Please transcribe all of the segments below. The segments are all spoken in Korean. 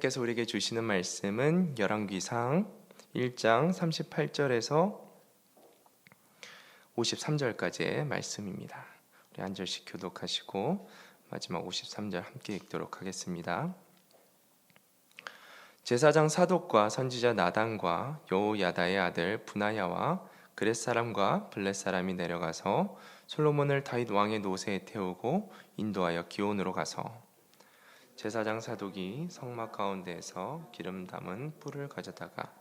하나님께서 우리에게 주시는 말씀은 열왕기상 1장 38절에서 53절까지의 말씀입니다. 우리 한 절씩 교독하시고 마지막 53절 함께 읽도록 하겠습니다. 제사장 사독과 선지자 나단과 여호야다의 아들 브나야와 그렛 사람과 블렛 사람이 내려가서 솔로몬을 다윗 왕의 노새에 태우고 인도하여 기온으로 가서 제사장 사독이 성막 가운데에서 기름 담은 뿔을 가져다가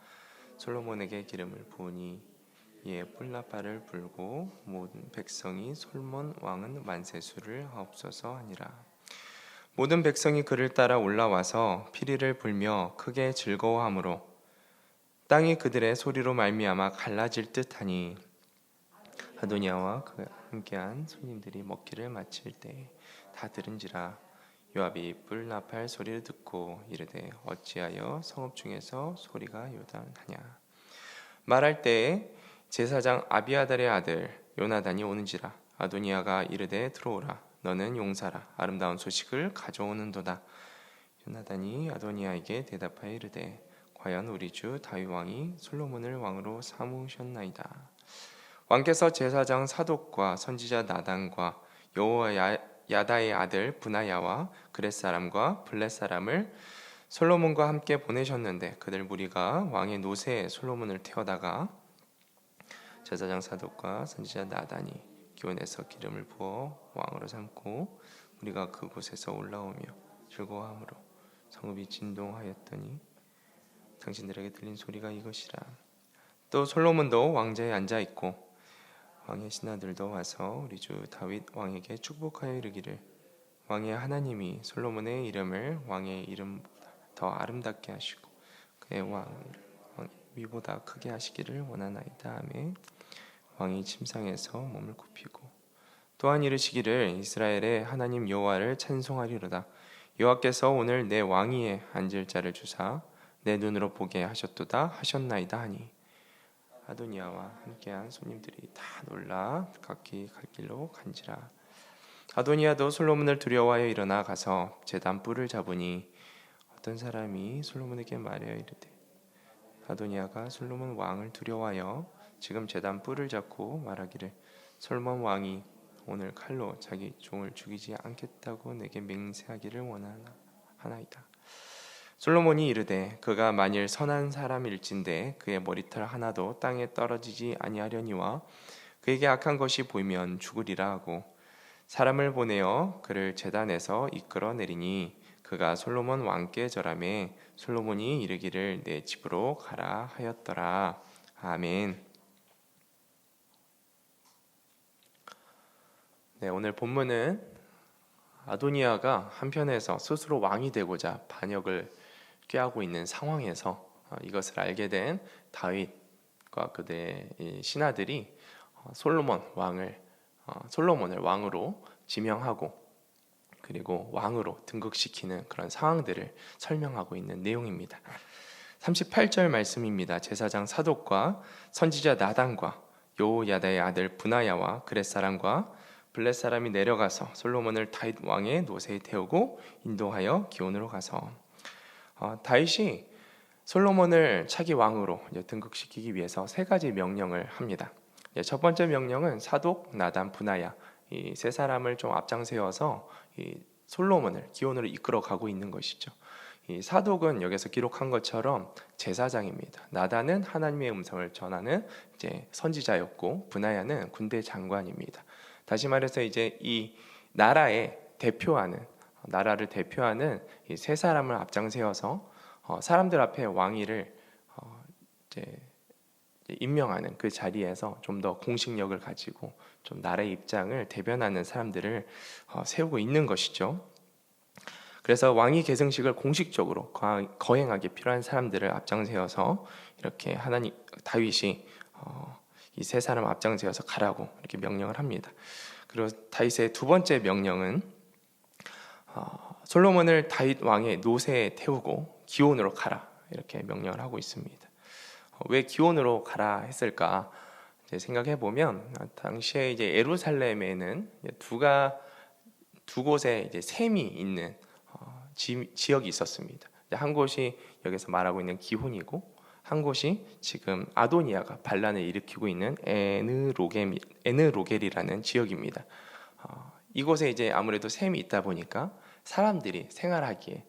솔로몬에게 기름을 부으니 이에 뿔나팔을 불고 모든 백성이 솔몬 왕은 만세수를 하옵소서 하니라. 모든 백성이 그를 따라 올라와서 피리를 불며 크게 즐거워하므로 땅이 그들의 소리로 말미암아 갈라질 듯하니 아도니아와 그 함께한 손님들이 먹기를 마칠 때 다 들은지라. 요압이 뿔나팔 소리를 듣고 이르되 어찌하여 성읍 중에서 소리가 요단하냐. 말할 때에 제사장 아비아달의 아들 요나단이 오는지라. 아도니아가 이르되 들어오라. 너는 용사라. 아름다운 소식을 가져오는도다. 요나단이 아도니아에게 대답하여 이르되 과연 우리 주 다윗 왕이 솔로몬을 왕으로 삼으셨나이다. 왕께서 제사장 사독과 선지자 나단과 여호야다의 아들 브나야와 그렛 사람과 블렛 사람을 솔로몬과 함께 보내셨는데 그들 무리가 왕의 노새에 솔로몬을 태워다가 제사장 사독과 선지자 나단이 기온에서 기름을 부어 왕으로 삼고 우리가 그곳에서 올라오며 즐거워함으로 성읍이 진동하였더니 당신들에게 들린 소리가 이것이라. 또 솔로몬도 왕자에 앉아 있고 왕의 신하들도 와서 우리 주 다윗 왕에게 축복하여 이르기를 왕의 하나님이 솔로몬의 이름을 왕의 이름보다 더 아름답게 하시고 그의 왕의 위보다 크게 하시기를 원하나이다 하며 왕이 침상에서 몸을 굽히고 또한 이르시기를 이스라엘의 하나님 여호와를 찬송하리로다. 여호와께서 오늘 내 왕위에 앉을 자를 주사 내 눈으로 보게 하셨도다 하셨나이다 하니 아도니아와 함께한 손님들이 다 놀라 각기 갈 길로 간지라. 아도니아도 솔로몬을 두려워하여 일어나 가서 제단 뿔을 잡으니 어떤 사람이 솔로몬에게 말하여 이르되 아도니아가 솔로몬 왕을 두려워하여 지금 제단 뿔을 잡고 말하기를 솔로몬 왕이 오늘 칼로 자기 종을 죽이지 않겠다고 내게 맹세하기를 원하나이다. 솔로몬이 이르되 그가 만일 선한 사람일진데 그의 머리털 하나도 땅에 떨어지지 아니하려니와 그에게 악한 것이 보이면 죽으리라 하고 사람을 보내어 그를 제단에서 이끌어 내리니 그가 솔로몬 왕께 절하매 솔로몬이 이르기를 내 집으로 가라 하였더라. 아멘. 네, 오늘 본문은 아도니아가 한편에서 스스로 왕이 되고자 반역을 꾀하고 있는 상황에서 이것을 알게 된 다윗과 그들의 신하들이 솔로몬을 왕으로 지명하고 그리고 왕으로 등극시키는 그런 상황들을 설명하고 있는 내용입니다. 38절 말씀입니다. 제사장 사독과 선지자 나단과 여호야다의 아들 브나야와 그렛 사람과 블렛 사람이 내려가서 솔로몬을 다윗 왕의 노새에 태우고 인도하여 기온으로 가서 다윗이 솔로몬을 차기 왕으로 등극시키기 위해서 세 가지 명령을 합니다. 첫 번째 명령은 사독, 나단, 브나야 이 세 사람을 좀 앞장세워서 이 솔로몬을 기온으로 이끌어 가고 있는 것이죠. 이 사독은 여기서 기록한 것처럼 제사장입니다. 나단은 하나님의 음성을 전하는 이제 선지자였고 브나야는 군대 장관입니다. 다시 말해서 이제 이 나라를 대표하는 이 세 사람을 앞장세워서 사람들 앞에 왕위를 이제 임명하는 그 자리에서 좀 더 공식력을 가지고 좀 나라의 입장을 대변하는 사람들을 세우고 있는 것이죠. 그래서 왕위 계승식을 공식적으로 거행하기 필요한 사람들을 앞장세워서 이렇게 다윗이 이 세 사람 앞장세워서 가라고 이렇게 명령을 합니다. 그리고 다윗의 두 번째 명령은 솔로몬을 다윗 왕의 노새에 태우고 기온으로 가라 이렇게 명령을 하고 있습니다. 왜 기온으로 가라 했을까? 이제 생각해 보면 당시에 이제 예루살렘에는 두 곳에 이제 샘이 있는 지역이 있었습니다. 한 곳이 여기서 말하고 있는 기혼이고 한 곳이 지금 아도니아가 반란을 일으키고 있는 에느로겔이라는 지역입니다. 이곳에 이제 아무래도 샘이 있다 보니까 사람들이 생활하기에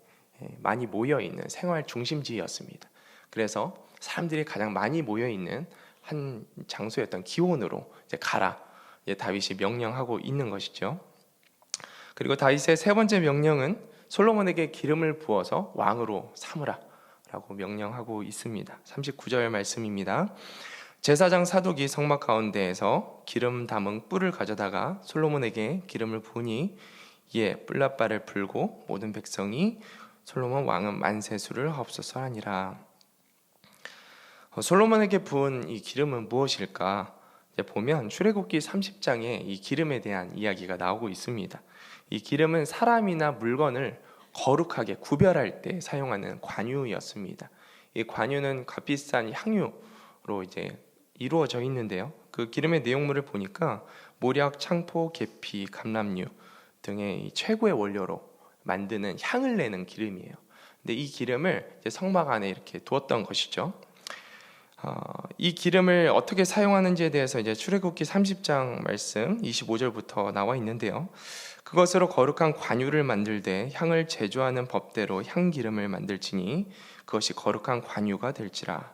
많이 모여 있는 생활 중심지였습니다. 그래서 사람들이 가장 많이 모여 있는 한 장소였던 기온으로 이제 가라, 다윗이 명령하고 있는 것이죠. 그리고 다윗의 세 번째 명령은 솔로몬에게 기름을 부어서 왕으로 삼으라 라고 명령하고 있습니다. 39절 말씀입니다. 제사장 사독이 성막 가운데에서 기름 담은 뿔을 가져다가 솔로몬에게 기름을 부으니 이에 뿔나발을 불고 모든 백성이 솔로몬 왕은 만세수를 하옵소서 하니라. 솔로몬에게 부은 이 기름은 무엇일까? 보면 출애굽기 30장에 이 기름에 대한 이야기가 나오고 있습니다. 이 기름은 사람이나 물건을 거룩하게 구별할 때 사용하는 관유였습니다. 이 관유는 값비싼 향유로 이제 이루어져 있는데요. 그 기름의 내용물을 보니까 모략, 창포, 계피, 감람류 등의 최고의 원료로 만드는 향을 내는 기름이에요. 근데 이 기름을 이제 성막 안에 이렇게 두었던 것이죠. 이 기름을 어떻게 사용하는지에 대해서 이제 출애굽기 30장 말씀 25절부터 나와 있는데요. 그것으로 거룩한 관유를 만들되 향을 제조하는 법대로 향기름을 만들지니 그것이 거룩한 관유가 될지라.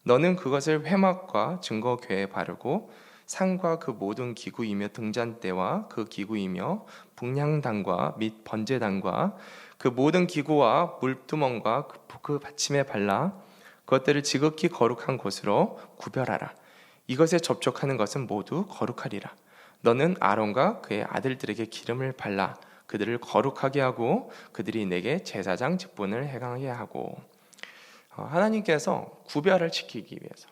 너는 그것을 회막과 증거궤에 바르고 상과 그 모든 기구이며 등잔대와 그 기구이며 분향단과 및 번제단과 그 모든 기구와 물두멍과 그 받침에 발라 그것들을 지극히 거룩한 곳으로 구별하라. 이것에 접촉하는 것은 모두 거룩하리라. 너는 아론과 그의 아들들에게 기름을 발라 그들을 거룩하게 하고 그들이 내게 제사장 직분을 행하게 하고. 하나님께서 구별을 지키기 위해서,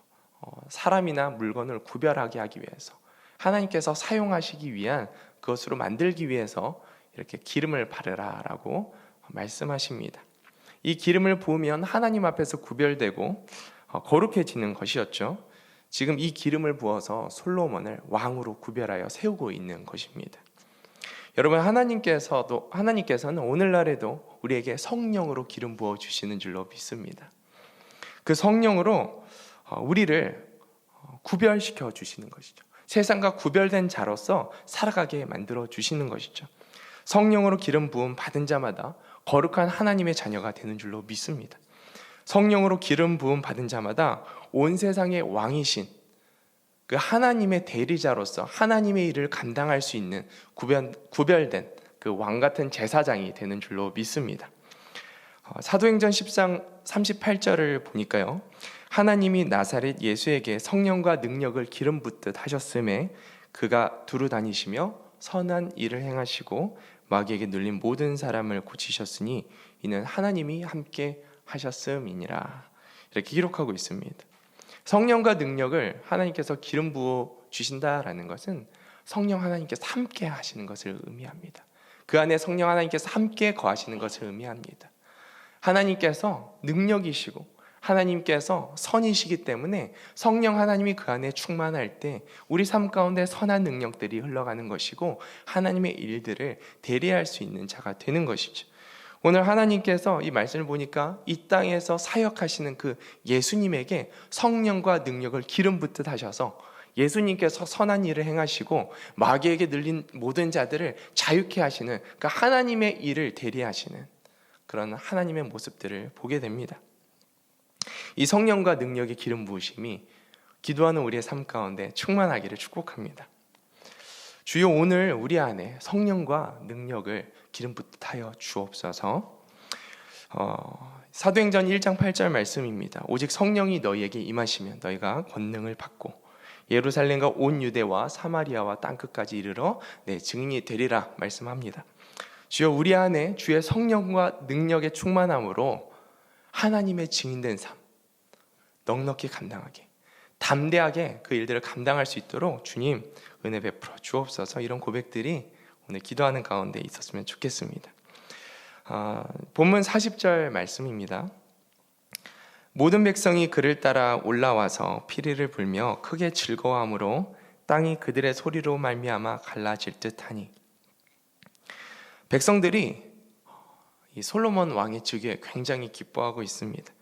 사람이나 물건을 구별하게 하기 위해서, 하나님께서 사용하시기 위한 그것으로 만들기 위해서 이렇게 기름을 바르라라고 말씀하십니다. 이 기름을 부으면 하나님 앞에서 구별되고 거룩해지는 것이었죠. 지금 이 기름을 부어서 솔로몬을 왕으로 구별하여 세우고 있는 것입니다. 여러분, 하나님께서는 오늘날에도 우리에게 성령으로 기름 부어 주시는 줄로 믿습니다. 그 성령으로 우리를 구별시켜 주시는 것이죠. 세상과 구별된 자로서 살아가게 만들어 주시는 것이죠. 성령으로 기름 부음 받은 자마다 거룩한 하나님의 자녀가 되는 줄로 믿습니다. 성령으로 기름 부음 받은 자마다 온 세상의 왕이신 그 하나님의 대리자로서 하나님의 일을 감당할 수 있는 구별된 그 왕 같은 제사장이 되는 줄로 믿습니다. 사도행전 10장 38절을 보니까요, 하나님이 나사렛 예수에게 성령과 능력을 기름 붓듯 하셨음에 그가 두루 다니시며 선한 일을 행하시고 마귀에게 눌린 모든 사람을 고치셨으니 이는 하나님이 함께 하셨음이니라. 이렇게 기록하고 있습니다. 성령과 능력을 하나님께서 기름 부어 주신다라는 것은 성령 하나님께서 함께 하시는 것을 의미합니다. 그 안에 성령 하나님께서 함께 거하시는 것을 의미합니다. 하나님께서 능력이시고 하나님께서 선이시기 때문에 성령 하나님이 그 안에 충만할 때 우리 삶 가운데 선한 능력들이 흘러가는 것이고 하나님의 일들을 대리할 수 있는 자가 되는 것이죠. 오늘 하나님께서 이 말씀을 보니까 이 땅에서 사역하시는 그 예수님에게 성령과 능력을 기름 붓듯 하셔서 예수님께서 선한 일을 행하시고 마귀에게 눌린 모든 자들을 자유케 하시는 그 하나님의 일을 대리하시는 그런 하나님의 모습들을 보게 됩니다. 이 성령과 능력의 기름 부으심이 기도하는 우리의 삶 가운데 충만하기를 축복합니다. 주여, 오늘 우리 안에 성령과 능력을 기름 붓하여 주옵소서. 사도행전 1장 8절 말씀입니다. 오직 성령이 너희에게 임하시면 너희가 권능을 받고 예루살렘과 온 유대와 사마리아와 땅끝까지 이르러 내 증인이 되리라 말씀합니다. 주여, 우리 안에 주의 성령과 능력의 충만함으로 하나님의 증인된 삶 넉넉히 감당하게, 담대하게 그 일들을 감당할 수 있도록 주님 은혜 베풀어 주옵소서. 이런 고백들이 오늘 기도하는 가운데 있었으면 좋겠습니다. 본문 40절 말씀입니다. 모든 백성이 그를 따라 올라와서 피리를 불며 크게 즐거워함으로 땅이 그들의 소리로 말미암아 갈라질 듯하니. 백성들이 이 솔로몬 왕의 즉위에 굉장히 기뻐하고 있습니다.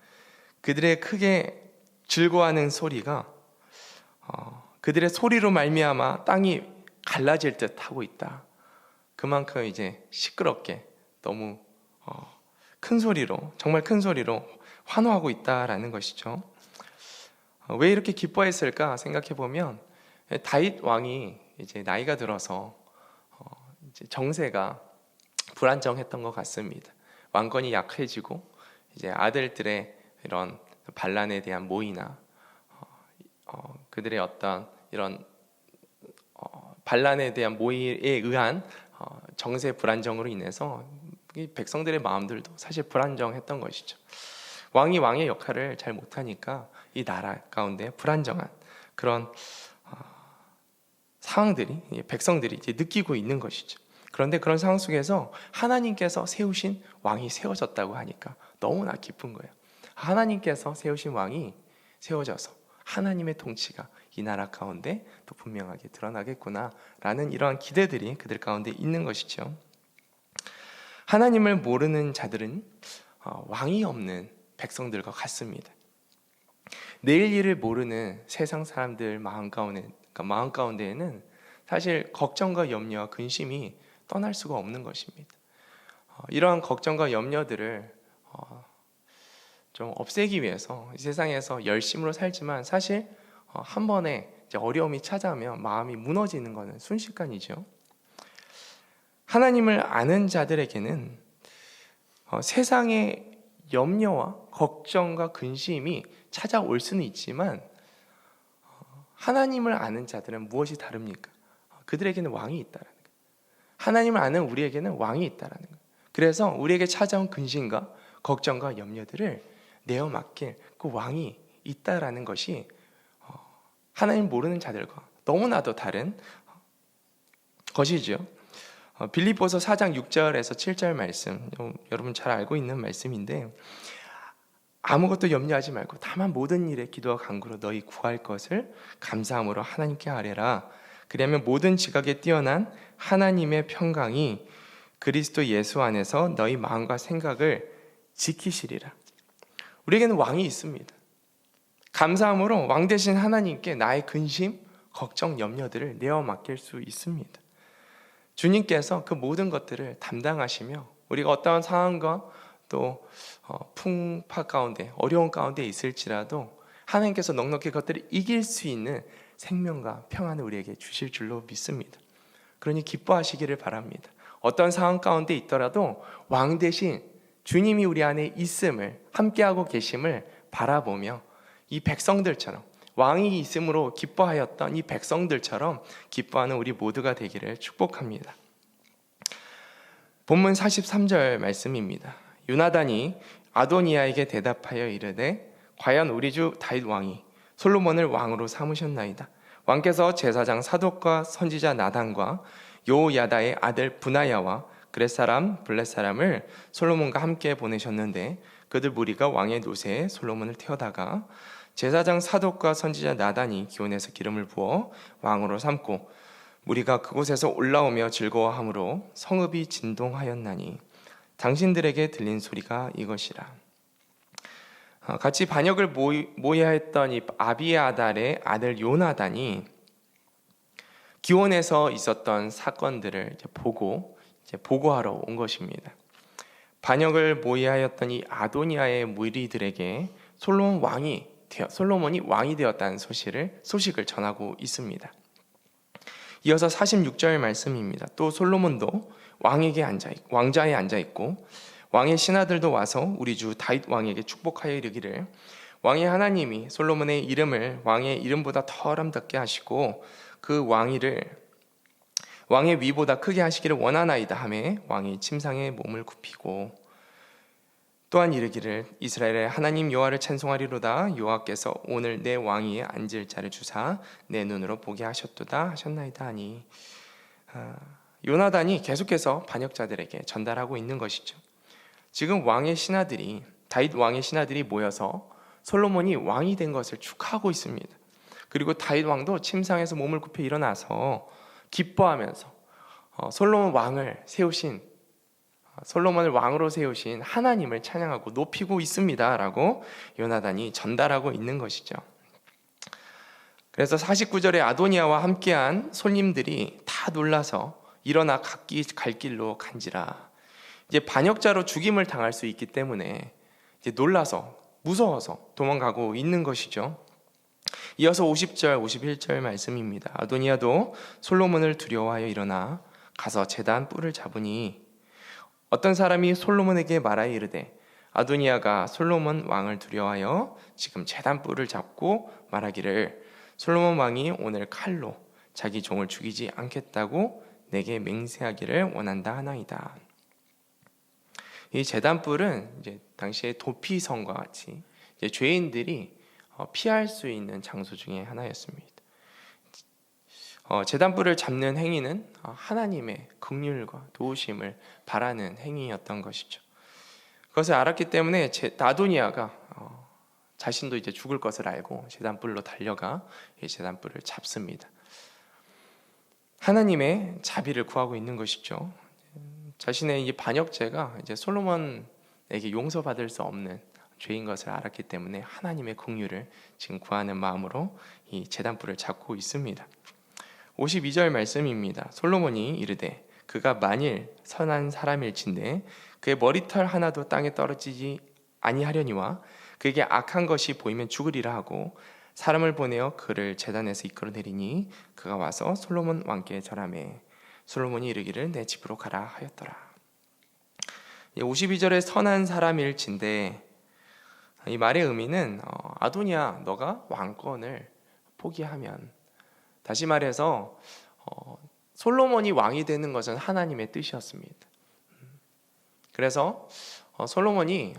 그들의 크게 즐거워하는 소리가 그들의 소리로 말미암아 땅이 갈라질 듯 하고 있다. 그만큼 이제 시끄럽게 너무 큰 소리로, 정말 큰 소리로 환호하고 있다라는 것이죠. 왜 이렇게 기뻐했을까 생각해 보면 다윗 왕이 이제 나이가 들어서 이제 정세가 불안정했던 것 같습니다. 왕권이 약해지고 이제 아들들의 이런 반란에 대한 모의나 그들의 어떤 이런 반란에 대한 모의에 의한 정세 불안정으로 인해서 이 백성들의 마음들도 사실 불안정했던 것이죠. 왕이 왕의 역할을 잘 못하니까 이 나라 가운데 불안정한 그런 상황들이 백성들이 이제 느끼고 있는 것이죠. 그런데 그런 상황 속에서 하나님께서 세우신 왕이 세워졌다고 하니까 너무나 기쁜 거예요. 하나님께서 세우신 왕이 세워져서 하나님의 통치가 이 나라 가운데 또 분명하게 드러나겠구나라는 이러한 기대들이 그들 가운데 있는 것이죠. 하나님을 모르는 자들은 왕이 없는 백성들과 같습니다. 내일 일을 모르는 세상 사람들 마음 가운데에는 사실 걱정과 염려와 근심이 떠날 수가 없는 것입니다. 이러한 걱정과 염려들을 좀 없애기 위해서 이 세상에서 열심으로 살지만 사실 한 번에 이제 어려움이 찾아오면 마음이 무너지는 것은 순식간이죠. 하나님을 아는 자들에게는 세상의 염려와 걱정과 근심이 찾아올 수는 있지만 하나님을 아는 자들은 무엇이 다릅니까? 그들에게는 왕이 있다라는 거예요. 하나님을 아는 우리에게는 왕이 있다라는 거예요. 그래서 우리에게 찾아온 근심과 걱정과 염려들을 내어 맡길 그 왕이 있다라는 것이 하나님 모르는 자들과 너무나도 다른 것이죠. 빌립보서 4장 6절에서 7절 말씀, 여러분 잘 알고 있는 말씀인데, 아무것도 염려하지 말고 다만 모든 일에 기도와 간구로 너희 구할 것을 감사함으로 하나님께 아뢰라. 그러면 모든 지각에 뛰어난 하나님의 평강이 그리스도 예수 안에서 너희 마음과 생각을 지키시리라. 우리에게는 왕이 있습니다. 감사함으로 왕 대신 하나님께 나의 근심, 걱정, 염려들을 내어 맡길 수 있습니다. 주님께서 그 모든 것들을 담당하시며 우리가 어떠한 상황과 또 풍파 가운데 어려운 가운데 있을지라도 하나님께서 넉넉히 그것들을 이길 수 있는 생명과 평안을 우리에게 주실 줄로 믿습니다. 그러니 기뻐하시기를 바랍니다. 어떤 상황 가운데 있더라도 왕 대신 주님이 우리 안에 있음을, 함께하고 계심을 바라보며 이 백성들처럼, 왕이 있음으로 기뻐하였던 이 백성들처럼 기뻐하는 우리 모두가 되기를 축복합니다. 본문 43절 말씀입니다. 요나단이 아도니아에게 대답하여 이르되 과연 우리 주 다윗 왕이 솔로몬을 왕으로 삼으셨나이다. 왕께서 제사장 사독과 선지자 나단과 여호야다의 아들 브나야와 그렛 사람 블렛 사람을 솔로몬과 함께 보내셨는데 그들 무리가 왕의 노새에 솔로몬을 태워다가 제사장 사독과 선지자 나단이 기온에서 기름을 부어 왕으로 삼고 무리가 그곳에서 올라오며 즐거워함으로 성읍이 진동하였나니 당신들에게 들린 소리가 이것이라. 같이 반역을 모의하였던 이 아비아달의 아들 요나단이 기온에서 있었던 사건들을 보고하러 온 것입니다. 반역을 모의하였던 이 아도니아의 무리들에게 솔로몬이 왕이 되었다는 소식을 전하고 있습니다. 이어서 46절 말씀입니다. 또 솔로몬도 왕자에 앉아있고 왕의 신하들도 와서 우리 주 다윗 왕에게 축복하여 이르기를 왕의 하나님이 솔로몬의 이름을 왕의 이름보다 더 아름답게 하시고 그 왕의 위보다 크게 하시기를 원하나이다 하매 왕이 침상에 몸을 굽히고 또한 이르기를 이스라엘의 하나님 여호와를 찬송하리로다. 여호와께서 오늘 내 왕위에 앉을 자를 주사 내 눈으로 보게 하셨도다 하셨나이다 하니 요나단이 계속해서 반역자들에게 전달하고 있는 것이죠. 지금 다윗 왕의 신하들이 모여서 솔로몬이 왕이 된 것을 축하하고 있습니다. 그리고 다윗 왕도 침상에서 몸을 굽혀 일어나서 기뻐하면서 솔로몬 왕을 세우신 솔로몬을 왕으로 세우신 하나님을 찬양하고 높이고 있습니다라고 요나단이 전달하고 있는 것이죠. 그래서 49절에 아도니아와 함께한 손님들이 다 놀라서 일어나 각기 갈 길로 간지라. 이제 반역자로 죽임을 당할 수 있기 때문에 이제 놀라서 무서워서 도망가고 있는 것이죠. 이어서 50절, 51절 말씀입니다. 아도니아도 솔로몬을 두려워하여 일어나 가서 제단 뿔을 잡으니 어떤 사람이 솔로몬에게 말하여 이르되 아도니아가 솔로몬 왕을 두려워하여 지금 제단 뿔을 잡고 말하기를 솔로몬 왕이 오늘 칼로 자기 종을 죽이지 않겠다고 내게 맹세하기를 원한다 하나이다. 이 제단 뿔은 이제 당시에 도피성과 같이 이제 죄인들이 피할 수 있는 장소 중에 하나였습니다. 제단불을 잡는 행위는 하나님의 긍휼과 도우심을 바라는 행위였던 것이죠. 그것을 알았기 때문에 아도니아가 자신도 이제 죽을 것을 알고 제단불로 달려가 이 제단불을 잡습니다. 하나님의 자비를 구하고 있는 것이죠. 자신의 이 반역죄가 이제 솔로몬에게 용서받을 수 없는 죄인 것을 알았기 때문에 하나님의 긍휼을 지금 구하는 마음으로 이 제단불을 잡고 있습니다. 52절 말씀입니다. 솔로몬이 이르되 그가 만일 선한 사람일진데 그의 머리털 하나도 땅에 떨어지지 아니하려니와 그에게 악한 것이 보이면 죽으리라 하고 사람을 보내어 그를 제단에서 이끌어내리니 그가 와서 솔로몬 왕께 절하매 솔로몬이 이르기를 내 집으로 가라 하였더라. 52절에 선한 사람일진데 이 말의 의미는 아도니아 너가 왕권을 포기하면, 다시 말해서 솔로몬이 왕이 되는 것은 하나님의 뜻이었습니다. 그래서 솔로몬이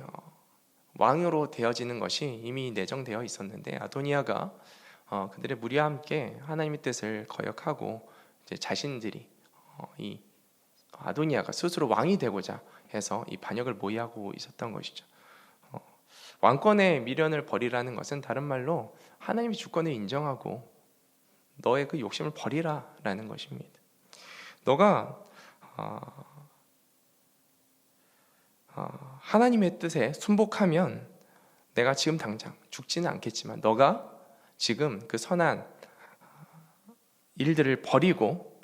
왕으로 되어지는 것이 이미 내정되어 있었는데 아도니아가 그들의 무리와 함께 하나님의 뜻을 거역하고 이제 자신들이 이 아도니아가 스스로 왕이 되고자 해서 이 반역을 모의하고 있었던 것이죠. 왕권의 미련을 버리라는 것은 다른 말로 하나님의 주권을 인정하고 너의 그 욕심을 버리라라는 것입니다. 너가 하나님의 뜻에 순복하면 내가 지금 당장 죽지는 않겠지만 너가 지금 그 선한 일들을 버리고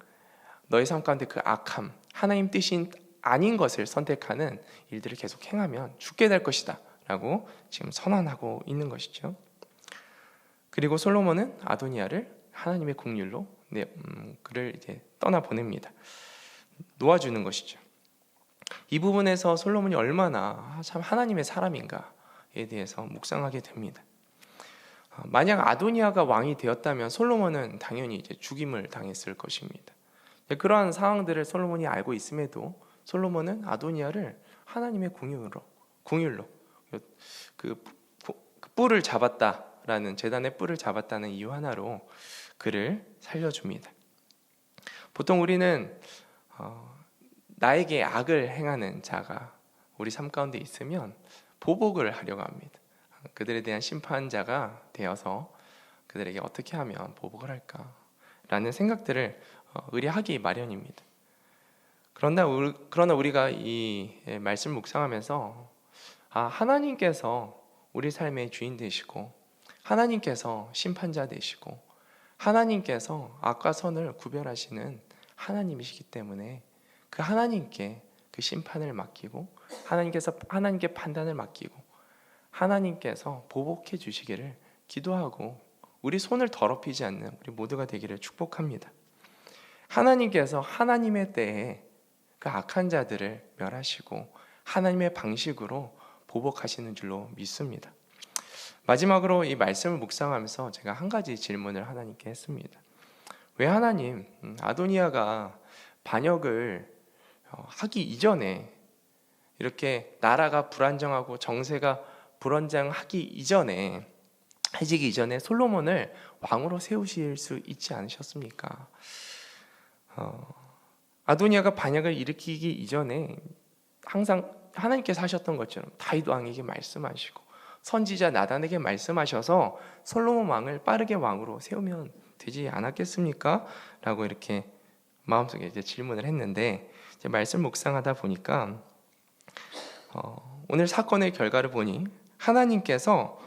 너의 삶 가운데 그 악함, 하나님 뜻이 아닌 것을 선택하는 일들을 계속 행하면 죽게 될 것이다 라고 지금 선언하고 있는 것이죠. 그리고 솔로몬은 아도니아를 하나님의 긍휼로 그를 이제 떠나 보냅니다. 놓아주는 것이죠. 이 부분에서 솔로몬이 얼마나 참 하나님의 사람인가에 대해서 묵상하게 됩니다. 만약 아도니아가 왕이 되었다면 솔로몬은 당연히 이제 죽임을 당했을 것입니다. 그러한 상황들을 솔로몬이 알고 있음에도 솔로몬은 아도니아를 하나님의 긍휼로 그 뿔을 잡았다라는, 제단의 뿔을 잡았다는 이유 하나로 그를 살려줍니다. 보통 우리는 나에게 악을 행하는 자가 우리 삶 가운데 있으면 보복을 하려고 합니다. 그들에 대한 심판자가 되어서 그들에게 어떻게 하면 보복을 할까라는 생각들을 의뢰하기 마련입니다. 그러나 우리가 이 말씀 묵상하면서 하나님께서 우리 삶의 주인 되시고 하나님께서 심판자 되시고 하나님께서 악과 선을 구별하시는 하나님이시기 때문에 그 하나님께 그 심판을 맡기고 하나님께 판단을 맡기고 하나님께서 보복해 주시기를 기도하고 우리 손을 더럽히지 않는 우리 모두가 되기를 축복합니다. 하나님께서 하나님의 때에 그 악한 자들을 멸하시고 하나님의 방식으로 보복하시는 줄로 믿습니다. 마지막으로 이 말씀을 묵상하면서 제가 한 가지 질문을 하나님께 했습니다. 왜 하나님, 아도니아가 반역을 하기 이전에, 이렇게 나라가 불안정하고 정세가 불안정하기 이전에, 해지기 이전에 솔로몬을 왕으로 세우실 수 있지 않으셨습니까? 아도니아가 반역을 일으키기 이전에 항상 하나님께서 하셨던 것처럼 다윗 왕에게 말씀하시고 선지자 나단에게 말씀하셔서 솔로몬 왕을 빠르게 왕으로 세우면 되지 않았겠습니까? 라고 이렇게 마음속에 이제 질문을 했는데 이제 말씀 묵상하다 보니까 오늘 사건의 결과를 보니 하나님께서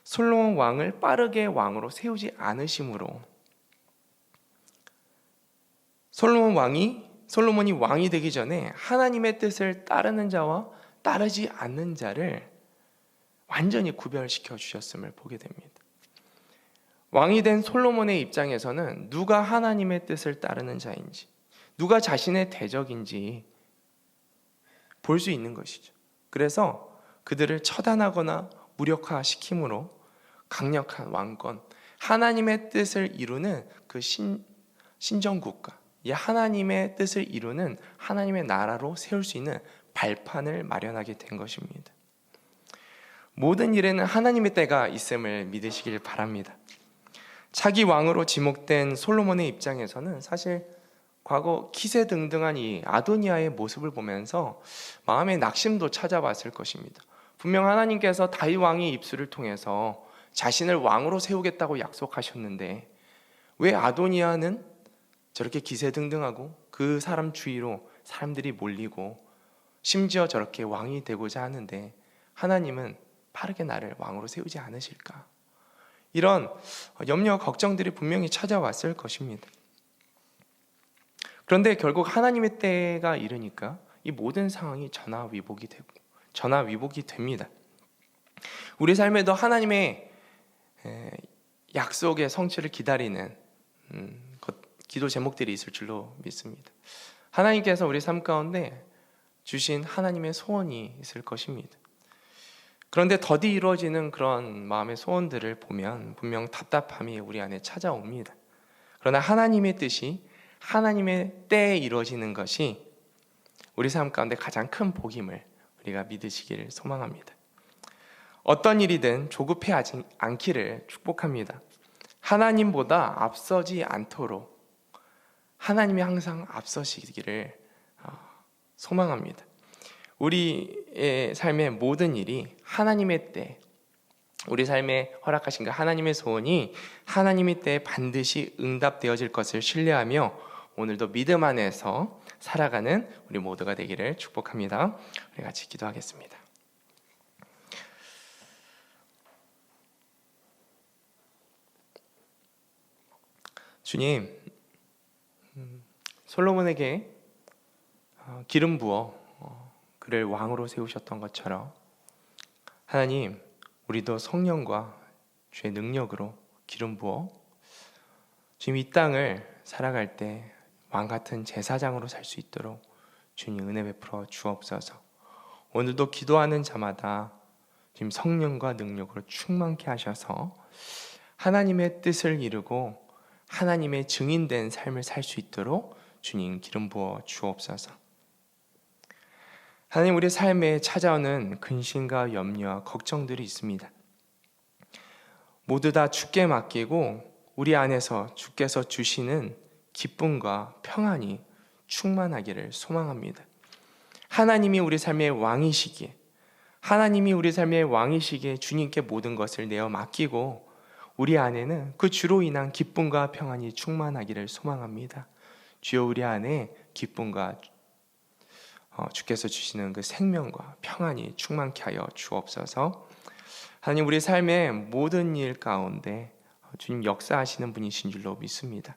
솔로몬 왕을 빠르게 왕으로 세우지 않으심으로 솔로몬이 왕이 되기 전에 하나님의 뜻을 따르는 자와 따르지 않는 자를 완전히 구별시켜 주셨음을 보게 됩니다. 왕이 된 솔로몬의 입장에서는 누가 하나님의 뜻을 따르는 자인지, 누가 자신의 대적인지 볼 수 있는 것이죠. 그래서 그들을 처단하거나 무력화시킴으로 강력한 왕권, 하나님의 뜻을 이루는 그 신정국가, 이 하나님의 뜻을 이루는 하나님의 나라로 세울 수 있는 발판을 마련하게 된 것입니다. 모든 일에는 하나님의 때가 있음을 믿으시길 바랍니다. 차기 왕으로 지목된 솔로몬의 입장에서는 사실 과거 기세등등한 이 아도니아의 모습을 보면서 마음의 낙심도 찾아왔을 것입니다. 분명 하나님께서 다윗 왕의 입술을 통해서 자신을 왕으로 세우겠다고 약속하셨는데 왜 아도니아는 저렇게 기세등등하고 그 사람 주위로 사람들이 몰리고 심지어 저렇게 왕이 되고자 하는데 하나님은 빠르게 나를 왕으로 세우지 않으실까? 이런 염려, 걱정들이 분명히 찾아왔을 것입니다. 그런데 결국 하나님의 때가 이르니까 이 모든 상황이 전화위복이 됩니다. 우리 삶에도 하나님의 약속의 성취를 기다리는 기도 제목들이 있을 줄로 믿습니다. 하나님께서 우리 삶 가운데 주신 하나님의 소원이 있을 것입니다. 그런데 더디 이루어지는 그런 마음의 소원들을 보면 분명 답답함이 우리 안에 찾아옵니다. 그러나 하나님의 뜻이 하나님의 때에 이루어지는 것이 우리 삶 가운데 가장 큰 복임을 우리가 믿으시기를 소망합니다. 어떤 일이든 조급해하지 않기를 축복합니다. 하나님보다 앞서지 않도록 하나님이 항상 앞서시기를 소망합니다. 우리의 삶의 모든 일이 하나님의 때, 우리 삶에 허락하신 그 하나님의 소원이 하나님의 때에 반드시 응답되어질 것을 신뢰하며 오늘도 믿음 안에서 살아가는 우리 모두가 되기를 축복합니다. 우리 같이 기도하겠습니다. 주님, 솔로몬에게 기름 부어 그를 왕으로 세우셨던 것처럼 하나님, 우리도 성령과 주의 능력으로 기름 부어 주님 이 땅을 살아갈 때 왕같은 제사장으로 살 수 있도록 주님 은혜 베풀어 주옵소서. 오늘도 기도하는 자마다 주님 성령과 능력으로 충만케 하셔서 하나님의 뜻을 이루고 하나님의 증인된 삶을 살 수 있도록 주님 기름 부어 주옵소서. 하나님, 우리 삶에 찾아오는 근심과 염려와 걱정들이 있습니다. 모두 다 주께 맡기고 우리 안에서 주께서 주시는 기쁨과 평안이 충만하기를 소망합니다. 하나님이 우리 삶의 왕이시기에 주님께 모든 것을 내어 맡기고 우리 안에는 그 주로 인한 기쁨과 평안이 충만하기를 소망합니다. 주여, 우리 안에 기쁨과 주께서 주시는 그 생명과 평안이 충만케 하여 주옵소서. 하나님, 우리 삶의 모든 일 가운데 주님 역사하시는 분이신 줄로 믿습니다.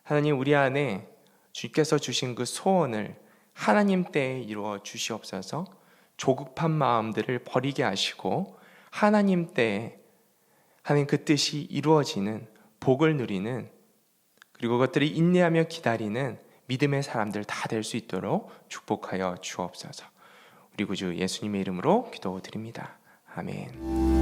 하나님, 우리 안에 주께서 주신 그 소원을 하나님 때에 이루어 주시옵소서. 조급한 마음들을 버리게 하시고 하나님 때에 하나님 그 뜻이 이루어지는 복을 누리는, 그리고 그것들이 인내하며 기다리는 믿음의 사람들 다 될 수 있도록 축복하여 주옵소서. 우리 구주 예수님의 이름으로 기도드립니다. 아멘.